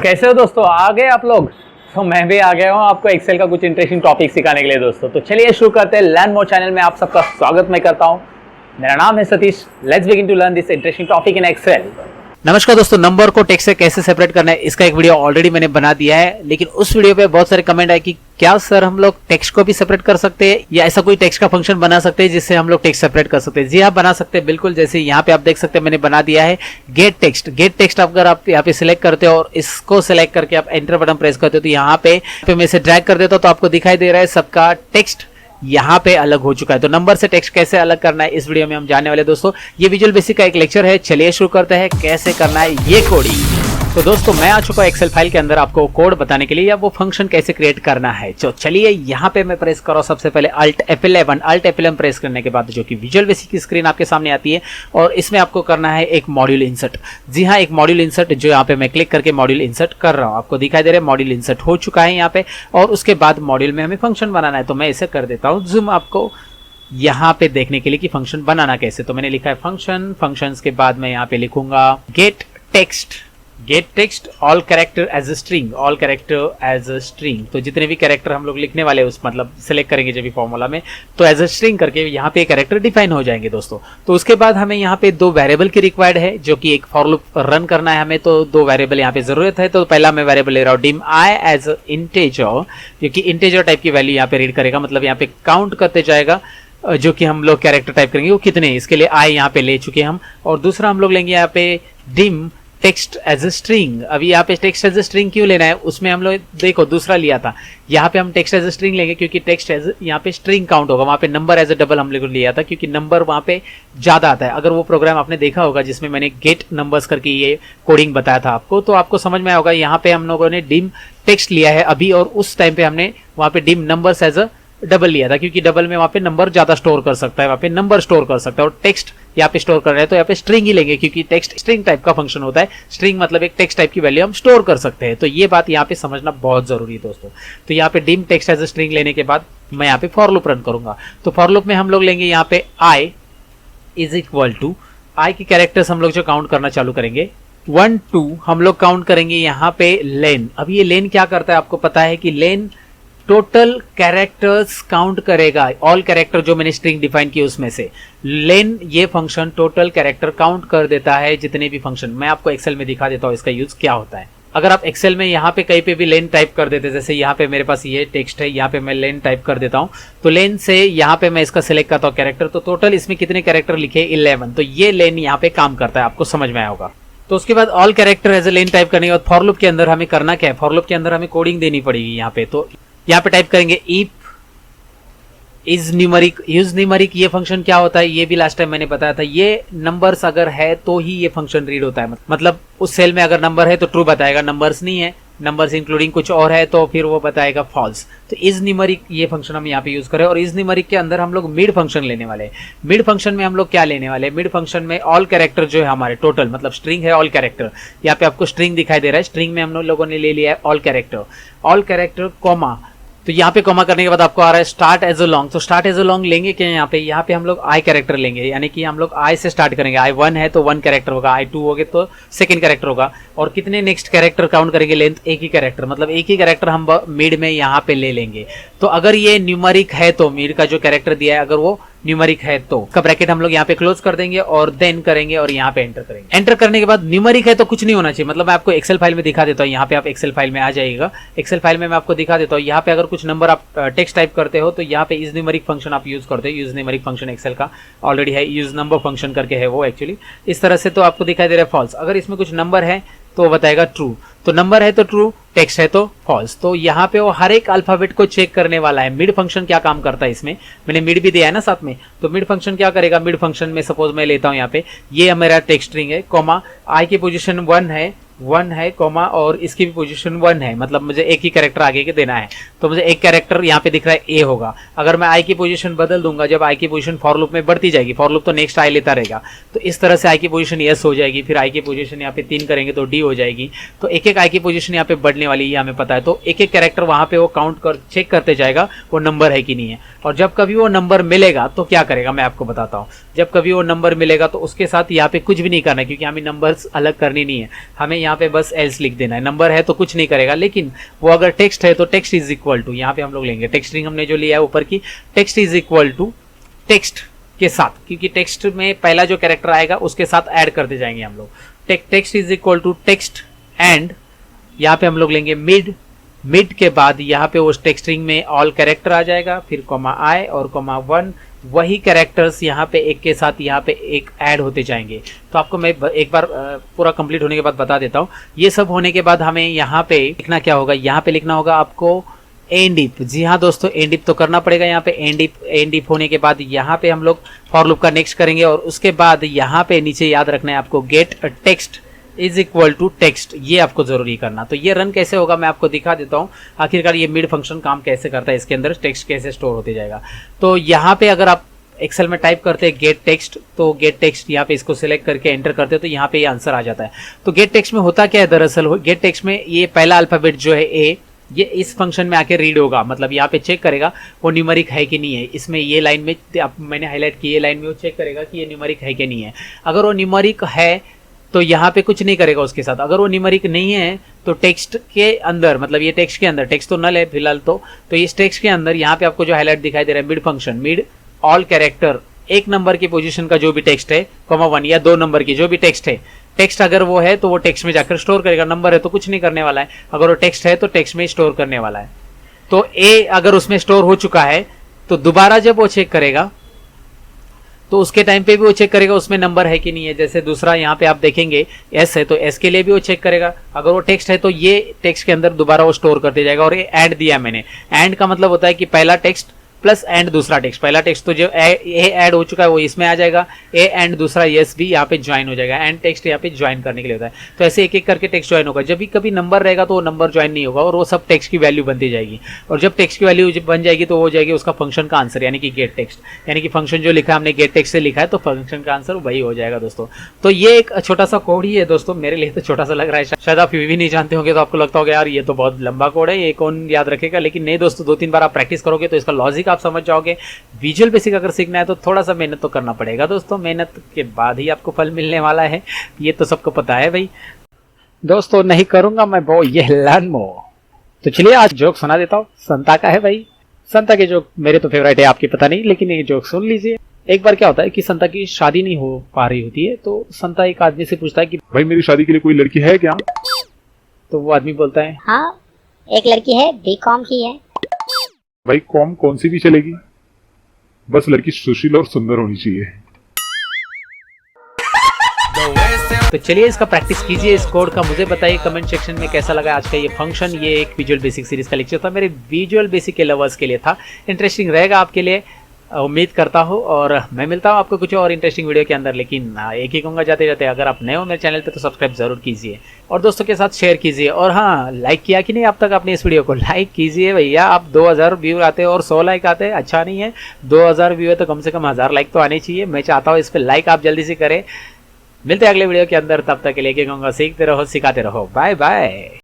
कैसे हो दोस्तों, आ गए आप लोग। तो मैं भी आ गया हूँ आपको एक्सेल का कुछ इंटरेस्टिंग टॉपिक सिखाने के लिए दोस्तों। तो चलिए शुरू करते हैं। लर्न मोर चैनल में आप सबका स्वागत मैं करता हूँ। मेरा नाम है Satish. Let's begin to learn this interesting topic in Excel. नमस्कार दोस्तों, नंबर को टेक्स्ट से कैसे सेपरेट करना है इसका एक वीडियो ऑलरेडी मैंने बना दिया है, लेकिन उस वीडियो पे बहुत सारे कमेंट आए कि क्या सर हम लोग टेक्स्ट को भी सेपरेट कर सकते हैं या ऐसा कोई टेक्स्ट का फंक्शन बना सकते हैं जिससे हम लोग टेक्स्ट सेपरेट कर सकते हैं। जी हाँ, बना सकते हैं बिल्कुल। जैसे यहाँ पे आप देख सकते हैं मैंने बना दिया है गेट टेक्स्ट। गेट टेक्स्ट अगर आप यहाँ पे सिलेक्ट करते हो और इसको सिलेक्ट करके आप एंटर बटन प्रेस करते हो तो यहाँ पे मैं इसे ड्रैग कर देता हूँ तो आपको दिखाई दे रहा है सबका टेक्स्ट यहाँ पे अलग हो चुका है। तो नंबर से टेक्स्ट कैसे अलग करना है इस वीडियो में हम जानने वाले दोस्तों। ये विजुअल बेसिक का एक लेक्चर है। चलिए शुरू करते हैं कैसे करना है ये कोडिंग। तो दोस्तों मैं आ चुका हूं एक्सेल फाइल के अंदर आपको कोड बताने के लिए या वो फंक्शन कैसे क्रिएट करना है। तो चलिए यहाँ पे मैं प्रेस कर रहा हूं सबसे पहले Alt F11 प्रेस करने के बाद जो कि विजुअल बेसिक की स्क्रीन आपके सामने आती है और इसमें आपको करना है एक मॉड्यूल इंसर्ट। जी हाँ, एक मॉड्यूल इंसर्ट जो यहाँ पे मैं क्लिक करके मॉड्यूल इंसर्ट कर रहा हूँ। आपको दिखाई दे रहा है मॉड्यूल इंसर्ट हो चुका है यहाँ पे और उसके बाद मॉड्यूल में हमें फंक्शन बनाना है। तो मैं इसे कर देता हूँ जूम आपको यहाँ पे देखने के लिए कि फंक्शन बनाना कैसे। तो मैंने लिखा है फंक्शन, फंक्शंस के बाद मैं यहाँ पे लिखूंगा get text all character as a string, all character as a string. तो जितने भी कैरेक्टर हम लोग लिखने वाले उस मतलब सिलेक्ट करेंगे जब भी फॉर्मूला में तो एज अ स्ट्रिंग करके यहाँ पे कैरेक्टर डिफाइन हो जाएंगे दोस्तों। तो उसके बाद हमें यहाँ पे दो वेरिएबल की रिक्वायर्ड है जो कि एक फॉर लूप रन करना है हमें। तो दो वेरिएबल यहाँ पे जरूरत है। तो पहला मैं वेरिएबल ले रहा हूँ डिम आई एज इंटेजर, क्योंकि इंटेजर टाइप की वैल्यू यहाँ पे रीड करेगा, मतलब यहाँ पे काउंट करते जाएगा जो कि हम लोग कैरेक्टर टाइप करेंगे वो कितने, इसके लिए आई यहाँ पे ले चुके हम। और दूसरा हम लोग लेंगे यहाँ पे dim text as a string. अभी यहाँ पे टेक्स्ट एज अ स्ट्रिंग क्यों लेना है, उसमें हम लोग देखो दूसरा लिया था, यहाँ पे हम टेक्स्ट एज अ स्ट्रिंग लेंगे क्योंकि टेक्स्ट एज यहाँ पे स्ट्रिंग काउंट होगा। वहाँ पे नंबर एज अ डबल हम लोग लिया था क्योंकि नंबर वहाँ पे ज्यादा आता है। अगर वो प्रोग्राम आपने देखा होगा जिसमें मैंने गेट नंबर्स करके ये कोडिंग बताया था आपको, तो आपको समझ में आया होगा। यहाँ पे हम लोगों ने डिम टेक्स्ट लिया है अभी और उस टाइम पे हमने वहाँ पे dim numbers as a double लिया था क्योंकि डबल में वहाँ पे नंबर ज्यादा स्टोर कर सकता है, वहाँ पे नंबर स्टोर कर सकता है और टेक्स्ट यहाँ पे स्टोर कर रहे हैं तो यहाँ पे स्ट्रिंग ही लेंगे क्योंकि टेक्स्ट स्ट्रिंग टाइप का फंक्शन होता है। स्ट्रिंग मतलब एक टेक्स्ट टाइप की वैल्यू हम स्टोर कर सकते हैं। तो ये बात यहाँ पे समझना बहुत जरूरी है दोस्तों। तो यहाँ पे dim text as a string लेने के बाद मैं यहाँ पे फॉर लूप रन करूंगा। तो फॉर लूप में हम लोग लेंगे यहाँ पे आई इज इक्वल टू आई की कैरेक्टर्स हम लोग जो काउंट करना चालू करेंगे 1 2 हम लोग काउंट करेंगे यहाँ पे लेन। अब ये लेन क्या करता है आपको पता है कि लेन टोटल कैरेक्टर्स काउंट करेगा। ऑल कैरेक्टर जो मैंने स्ट्रिंग डिफाइन की उसमें से लेन ये फंक्शन टोटल कैरेक्टर काउंट कर देता है जितने भी फंक्शन। मैं आपको एक्सेल में दिखा देता हूँ इसका यूज क्या होता है। अगर आप एक्सेल में यहाँ पे कहीं पे भी लेन टाइप कर देते, जैसे यहाँ पे मेरे पास ये टेक्स्ट है, यहाँ पे मैं लेन टाइप कर देता हूँ तो लेन से यहाँ पे मैं इसका सिलेक्ट करता हूँ कैरेक्टर, तो टोटल इसमें कितने कैरेक्टर लिखे 11। तो ये लेन यहाँ पे काम करता है, आपको समझ में आया होगा। तो उसके बाद all character as a len type करने के बाद फॉर लूप के अंदर हमें करना क्या है, फॉर लूप के अंदर हमें कोडिंग देनी पड़ेगी यहाँ पे। तो यहाँ पे टाइप करेंगे if is numeric. Use numeric ये फंक्शन क्या होता है ये भी लास्ट टाइम मैंने बताया था। ये नंबर्स अगर है तो ही ये फंक्शन रीड होता है, मतलब उस सेल में अगर नंबर है तो ट्रू बताएगा, नंबर्स नहीं है, नंबर्स इंक्लूडिंग कुछ और है तो फिर वो बताएगा फॉल्स। तो इज न्यूमरिक ये फंक्शन हम यहाँ पे यूज करें। और इज न्यूमरिक के अंदर हम लोग मिड फंक्शन लेने वाले हैं। मिड फंक्शन में हम लोग क्या लेने वाले हैं, मिड फंक्शन में ऑल कैरेक्टर जो है हमारे टोटल मतलब स्ट्रिंग है ऑल कैरेक्टर, यहाँ पे आपको स्ट्रिंग दिखाई दे रहा है, स्ट्रिंग में हम लोगों ने ले लिया है ऑल कैरेक्टर कॉमा। तो यहाँ पे कॉमा करने के बाद आपको आ रहा है स्टार्ट एज अ लॉन्ग। तो स्टार्ट एज अ लॉन्ग लेंगे क्या, यहाँ पे हम लोग आई कैरेक्टर लेंगे, यानी कि हम लोग आई से स्टार्ट करेंगे। आई 1 है तो 1 कैरेक्टर होगा, आई 2 हो गए तो सेकंड कैरेक्टर होगा। और कितने नेक्स्ट कैरेक्टर काउंट करेंगे, लेंथ एक ही कैरेक्टर, मतलब एक ही कैरेक्टर हम मिड में यहाँ पे ले लेंगे। तो अगर ये न्यूमरिक है तो मिड का जो कैरेक्टर दिया है अगर वो न्यूमरिक है तो का ब्रैकेट हम लोग यहाँ पे क्लोज कर देंगे और देन करेंगे और यहाँ पे एंटर करेंगे। एंटर करने के बाद न्यूमरिक है तो कुछ नहीं होना चाहिए, मतलब मैं आपको एक्सेल फाइल में दिखा देता हूँ। यहाँ पे आप एक्सेल फाइल में आ जाइएगा, एक्सेल फाइल में मैं आपको दिखा देता हूँ। यहाँ पे अगर कुछ नंबर आप टेक्स्ट टाइप करते हो तो यहाँ पे इज न्यूमरिक फंक्शन आप यूज करते हो। यूज न्यूमरिक फंक्शन एक्सेल का ऑलरेडी है, यूज नंबर फंक्शन करके है वो एक्चुअली इस तरह से। तो आपको दिखाई दे रहा है फॉल्स। अगर इसमें कुछ नंबर है तो बताएगा ट्रू, तो नंबर है तो ट्रू, टेक्स्ट है तो फॉल्स। तो यहाँ पे वो हर एक अल्फाबेट को चेक करने वाला है। मिड फंक्शन क्या काम करता है, इसमें मैंने मिड भी दिया है ना साथ में। तो मिड फंक्शन क्या करेगा, मिड फंक्शन में सपोज मैं लेता हूँ यहाँ पे ये मेरा टेक्स्ट स्ट्रिंग है, कॉमा आई की पोजीशन 1 है कॉमा और इसकी भी पोजीशन 1 है, मतलब मुझे एक ही कैरेक्टर आगे के देना है। तो मुझे एक कैरेक्टर यहाँ पे दिख रहा है ए होगा। अगर मैं आई की पोजीशन बदल दूंगा, जब आई की पोजीशन फॉर लूप में बढ़ती जाएगी, फॉर लूप तो नेक्स्ट आई लेता रहेगा, तो इस तरह से आई की पोजीशन यस हो जाएगी। फिर आई की पोजीशन यहाँ पे 3 करेंगे तो डी हो जाएगी। तो एक एक आई की पोजीशन यहाँ पे बढ़ने वाली है हमें पता है। तो एक एक कैरेक्टर वहां पे वो काउंट कर चेक करते जाएगा वो नंबर है कि नहीं है। और जब कभी वो नंबर मिलेगा तो क्या करेगा मैं आपको बताता हूँ। जब कभी वो नंबर मिलेगा तो उसके साथ यहाँ पे कुछ भी नहीं करना है, क्योंकि हमें नंबर्स अलग करनी नहीं है। हमें यहाँ पे बस एल्स लिख देना है। नंबर है तो कुछ नहीं करेगा, लेकिन वो अगर टेक्स्ट है तो टेक्स्ट इज इक्वल टू, यहाँ पे हम लोग लेंगे टेक्स्ट स्ट्रिंग हमने जो लिया है ऊपर की, text is equal to text के साथ, क्योंकि टेक्स्ट में पहला जो कैरेक्टर आएगा उसके साथ ऐड करते जाएंगे हम लोग। Text is equal to text and यहाँ पे हम लोग लेंगे मिड के बाद यहाँ पे उस टेक्स्ट स्ट्रिंग में ऑल कैरेक्टर आ जाएगा, फिर कॉमा आई और कॉमा 1, वही कैरेक्टर्स यहाँ पे एक के साथ यहाँ पे एक ऐड होते जाएंगे। तो आपको मैं एक बार पूरा कंप्लीट होने के बाद बता देता हूँ। ये सब होने के बाद हमें यहाँ पे लिखना क्या होगा, यहाँ पे लिखना होगा आपको एंड इफ। जी हाँ दोस्तों, एंड इफ तो करना पड़ेगा। यहाँ पे एंड इफ होने के बाद यहाँ पे हम लोग फॉर लूप का नेक्स्ट करेंगे और उसके बाद यहाँ पे नीचे याद रखना है आपको get text is equal to text, ये आपको जरूरी करना। तो ये रन कैसे होगा मैं आपको दिखा देता हूँ। आखिरकार ये मिड फंक्शन काम कैसे करता है, इसके अंदर टेक्स्ट कैसे स्टोर होते जाएगा। तो यहाँ पे अगर आप एक्सेल में टाइप करते हैं गेट टेक्स्ट, तो गेट टेक्स्ट यहाँ पे इसको सिलेक्ट करके एंटर करते हैं तो यहाँ पे ये आंसर आ जाता है। तो गेट टेक्स्ट में होता क्या है दरअसल, गेट टेक्स्ट में ये पहला अल्फाबेट जो है ए, ये इस फंक्शन में आके रीड होगा, मतलब यहाँ पे चेक करेगा वो न्यूमेरिक है कि नहीं है। इसमें ये लाइन में मैंने हाईलाइट की, ये लाइन में वो चेक करेगा कि ये न्यूमेरिक है कि नहीं है। अगर वो न्यूमेरिक है तो यहाँ पे कुछ नहीं करेगा उसके साथ। अगर वो न्यूमेरिक नहीं है तो टेक्स्ट के अंदर, मतलब ये टेक्स्ट के अंदर, टेक्स्ट तो नल है फिलहाल तो इस टेक्स्ट के अंदर यहाँ पे आपको जो हाईलाइट दिखाई दे रहा है mid function, mid all character, एक नंबर की पोजीशन का जो भी टेक्स्ट है, कॉमा 1 या 2 नंबर की जो भी टेक्स्ट है, टेक्स्ट अगर वो है तो वो टेक्स्ट में जाकर स्टोर करेगा। नंबर है तो कुछ नहीं करने वाला है, अगर वो टेक्स्ट है तो टेक्स्ट में स्टोर करने वाला है। तो ए अगर उसमें स्टोर हो चुका है तो दोबारा जब वो चेक करेगा तो उसके टाइम पे भी वो चेक करेगा उसमें नंबर है कि नहीं है। जैसे दूसरा यहाँ पे आप देखेंगे एस है तो एस के लिए भी वो चेक करेगा, अगर वो टेक्स्ट है तो ये टेक्स्ट के अंदर दोबारा वो स्टोर करते जाएगा। और ये ऐड दिया मैंने, ऐड का मतलब होता है कि पहला टेक्स्ट प्लस एंड दूसरा टेक्स्ट, पहला टेक्स्ट तो जो ए ऐड हो चुका है वो इसमें आ जाएगा, ए एंड दूसरा यस भी यहाँ पे ज्वाइन हो जाएगा। एंड टेक्स्ट यहाँ पे ज्वाइन करने के लिए होता है। तो ऐसे एक एक करके टेक्स्ट ज्वाइन होगा। जब भी कभी नंबर रहेगा तो वो नंबर ज्वाइन नहीं होगा और वो सब टेक्स्ट की वैल्यू बनती जाएगी। और जब टेक्स्ट की वैल्यू बन जाएगी तो वो हो जाएगी उसका फंक्शन का आंसर, यानी कि गेट टेक्स्ट, यानी कि फंक्शन जो लिखा है हमने गेट टेक्स्ट से लिखा है तो फंक्शन का आंसर वही हो जाएगा दोस्तों। तो ये एक छोटा सा कोड ही है दोस्तों, मेरे लिए तो छोटा सा लग रहा है, शायद आप भी नहीं जानते होंगे तो आपको लगता होगा यार ये तो बहुत लंबा कोड है, ये कौन याद रखेगा। लेकिन नहीं दोस्तों, 2-3 बार आप प्रैक्टिस करोगे तो इसका लॉजिक आप समझ जाओगे। विजुअल बेसिक अगर सीखना है तो थोड़ा सा मेहनत तो करना पड़ेगा दोस्तों, मेहनत के बाद ही आपको फल मिलने वाला है, ये तो सबको पता है भाई। दोस्तों नहीं करूंगा मैं वो ये लर्न मोर। तो चलिए आज जोक सुना देता हूँ, संता का है भाई। संता के जोक मेरे तो फेवरेट है, आपकी पता नहीं, लेकिन ये जोक सुन लीजिए। एक बार क्या होता है कि संता की शादी नहीं हो पा रही होती है, तो संता एक आदमी से पूछता है कि भाई मेरी शादी के लिए कोई लड़की है क्या? तो वो आदमी बोलता है हाँ, एक लड़की है, बीकॉम की है। भाई कॉम कौन सी भी चलेगी, बस लड़की सुशील और सुंदर होनी चाहिए। तो चलिए इसका प्रैक्टिस कीजिए इस कोड का। मुझे बताइए कमेंट सेक्शन में कैसा लगा आज का ये फंक्शन। ये एक विजुअल बेसिक सीरीज का लेक्चर था, मेरे विजुअल बेसिक के लवर्स के लिए था। इंटरेस्टिंग रहेगा आपके लिए, उम्मीद करता हूँ। और मैं मिलता हूँ आपको कुछ और इंटरेस्टिंग वीडियो के अंदर। लेकिन एक ही कहूँगा जाते जाते, अगर आप नए हो मेरे चैनल पे तो सब्सक्राइब जरूर कीजिए और दोस्तों के साथ शेयर कीजिए। और हाँ, लाइक किया कि नहीं अब तक आपने इस वीडियो को? लाइक कीजिए भैया। आप 2000 व्यू आते हैं और 100 लाइक आते हैं, अच्छा नहीं है। 2000 व्यू है तो कम से कम 1000 लाइक तो आने चाहिए। मैं चाहता हूँ इस पर लाइक आप जल्दी से करें। मिलते हैं अगले वीडियो के अंदर, तब तक के लिए कहूँगा सीखते रहो, सिखाते रहो। Bye bye.